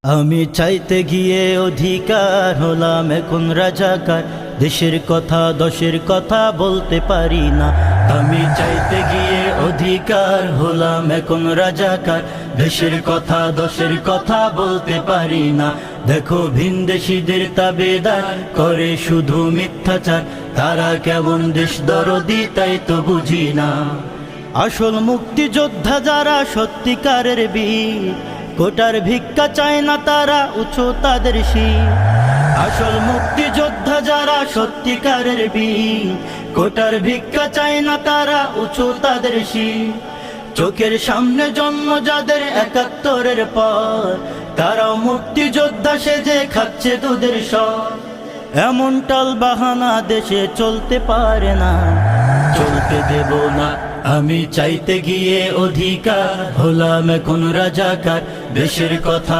আমি চাইতে গিয়ে অধিকার হলাম এখন রাজাকার, দেশের কথা দশের কথা বলতে পারি না। আমি চাইতে গিয়ে অধিকার হলাম এখন রাজাকার, দেশের কথা দশের কথা বলতে পারি না। দেখো ভিনদেশীদের তাবেদার করে শুধু মিথ্যাচার, তারা কেমন দেশ দরদি তাই তো বুঝি না। আসল মুক্তিযোদ্ধা যারা সত্যিকারের বীর, কোটার ভিক্ষা চায় না তারা উঁচু তাদের শির। আসল মুক্তিযোদ্ধা যারা সত্যিকারের বীর, কোটার ভিক্ষা চায় না তারা উঁচু তাদের শির। চোখের সামনে জন্ম যাদের ৭১-এর পর, তারাও মুক্তিযোদ্ধা সেজে খাচ্ছে দুধের সর। এমন টাল বাহানা দেশে চলতে পারে না, চলতে দেব না। আমি চাইতে গিয়ে অধিকার হলাম এখন রাজাকার, দেশের কথা